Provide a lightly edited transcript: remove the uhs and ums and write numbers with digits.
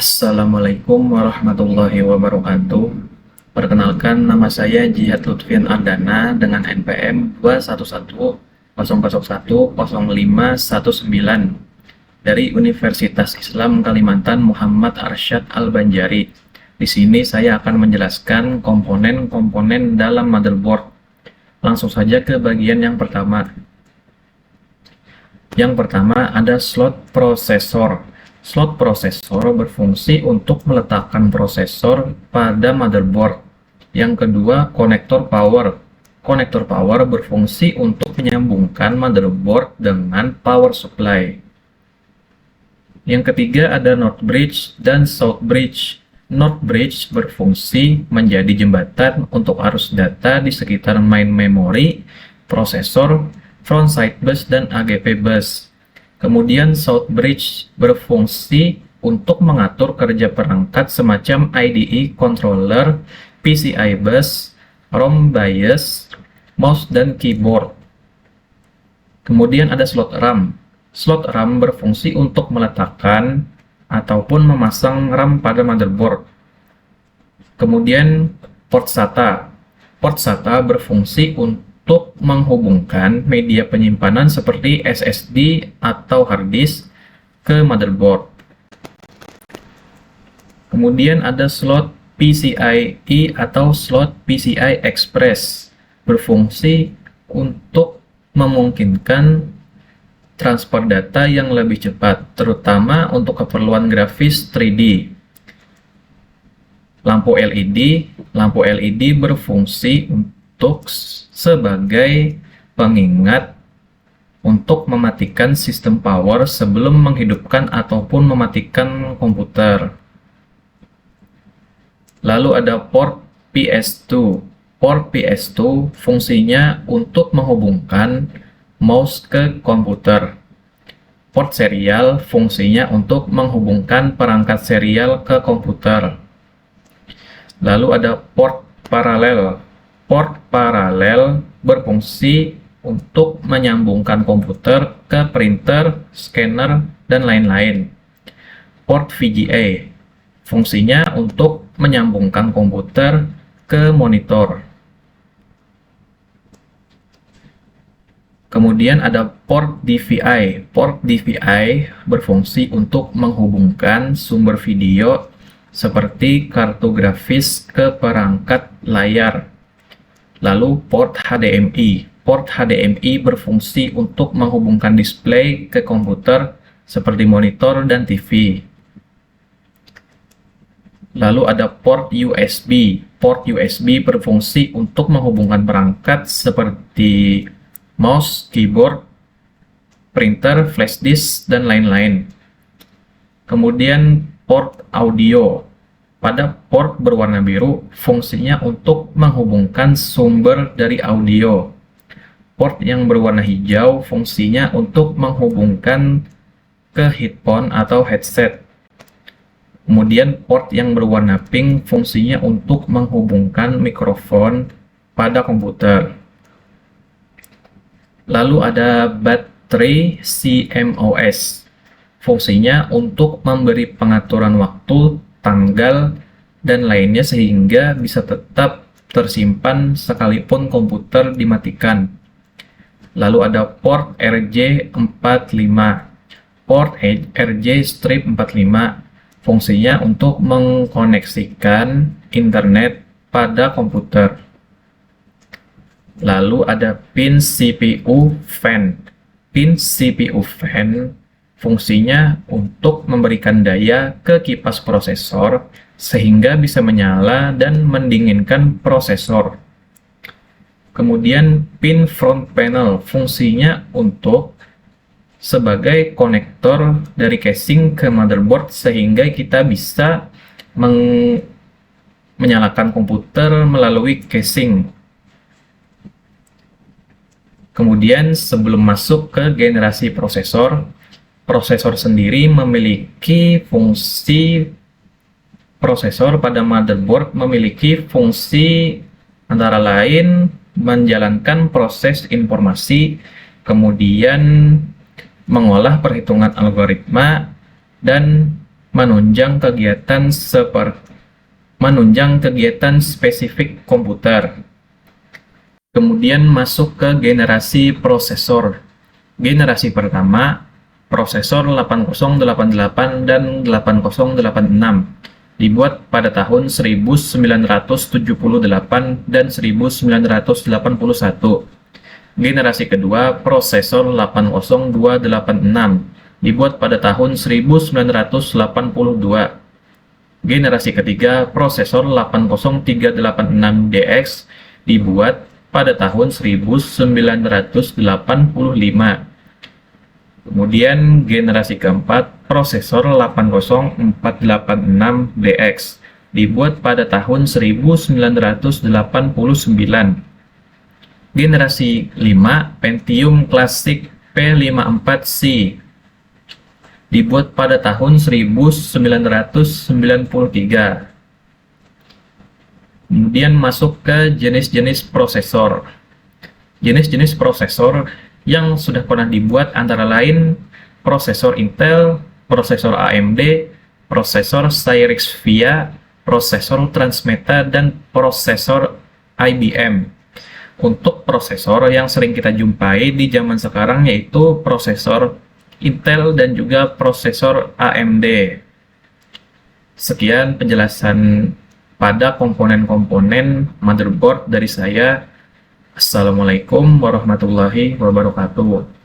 Assalamualaikum warahmatullahi wabarakatuh. Perkenalkan, nama saya Jihad Lutfian Ardana dengan NPM 21100010519 dari Universitas Islam Kalimantan Muhammad Arsyad Al-Banjari. Di sini saya akan menjelaskan komponen-komponen dalam motherboard. Langsung saja ke bagian yang pertama. Yang pertama ada slot prosesor. Slot prosesor berfungsi untuk meletakkan prosesor pada motherboard. Yang kedua, konektor power. Konektor power berfungsi untuk menyambungkan motherboard dengan power supply. Yang ketiga ada north bridge dan south bridge. North bridge berfungsi menjadi jembatan untuk arus data di sekitar main memory, prosesor, frontside bus, dan AGP bus. Kemudian South Bridge berfungsi untuk mengatur kerja perangkat semacam IDE controller, PCI bus, ROM BIOS, mouse, dan keyboard. Kemudian ada slot RAM. Slot RAM berfungsi untuk meletakkan ataupun memasang RAM pada motherboard. Kemudian port SATA. Port SATA berfungsi untuk menghubungkan media penyimpanan seperti SSD atau hard disk ke motherboard. Kemudian ada slot PCIe atau slot PCI Express, berfungsi untuk memungkinkan transfer data yang lebih cepat, terutama untuk keperluan grafis 3D. Lampu LED berfungsi untuk sebagai pengingat untuk mematikan sistem power sebelum menghidupkan ataupun mematikan komputer. Lalu ada port PS2. Port PS2 fungsinya untuk menghubungkan mouse ke komputer. Port serial fungsinya untuk menghubungkan perangkat serial ke komputer. Lalu ada port paralel. Port paralel berfungsi untuk menyambungkan komputer ke printer, scanner, dan lain-lain. Port VGA fungsinya untuk menyambungkan komputer ke monitor. Kemudian ada port DVI. Port DVI berfungsi untuk menghubungkan sumber video seperti kartu grafis ke perangkat layar. Lalu port HDMI. Port HDMI berfungsi untuk menghubungkan display ke komputer seperti monitor dan TV. Lalu ada port USB. Port USB berfungsi untuk menghubungkan perangkat seperti mouse, keyboard, printer, flash disk, dan lain-lain. Kemudian port audio. Pada port berwarna biru, fungsinya untuk menghubungkan sumber dari audio. Port yang berwarna hijau fungsinya untuk menghubungkan ke headphone atau headset. Kemudian port yang berwarna pink fungsinya untuk menghubungkan mikrofon pada komputer. Lalu ada baterai CMOS. Fungsinya untuk memberi pengaturan waktu, tanggal, dan lainnya sehingga bisa tetap tersimpan sekalipun komputer dimatikan. Lalu ada port RJ45. Port RJ-45 fungsinya untuk mengkoneksikan internet pada komputer. Lalu ada pin CPU fan. Pin CPU fan fungsinya untuk memberikan daya ke kipas prosesor sehingga bisa menyala dan mendinginkan prosesor. Kemudian pin front panel fungsinya untuk sebagai konektor dari casing ke motherboard sehingga kita bisa menyalakan komputer melalui casing. Kemudian sebelum masuk ke generasi prosesor, prosesor sendiri memiliki fungsi pada motherboard memiliki fungsi antara lain menjalankan proses informasi, kemudian mengolah perhitungan algoritma, dan menunjang kegiatan spesifik komputer. Kemudian masuk ke generasi prosesor. Generasi pertama, prosesor 8088 dan 8086, dibuat pada tahun 1978 dan 1981. Generasi kedua, prosesor 80286, dibuat pada tahun 1982. Generasi ketiga, prosesor 80386DX, dibuat pada tahun 1985. Kemudian generasi keempat, prosesor 80486DX, dibuat pada tahun 1989. Generasi 5, Pentium Classic P54C, dibuat pada tahun 1993. Kemudian masuk ke jenis-jenis prosesor. Jenis-jenis prosesor yang sudah pernah dibuat antara lain prosesor Intel, prosesor AMD, prosesor Cyrix VIA, prosesor Transmeta, dan prosesor IBM. Untuk prosesor yang sering kita jumpai di zaman sekarang yaitu prosesor Intel dan juga prosesor AMD. Sekian penjelasan pada komponen-komponen motherboard dari saya. Assalamualaikum warahmatullahi wabarakatuh.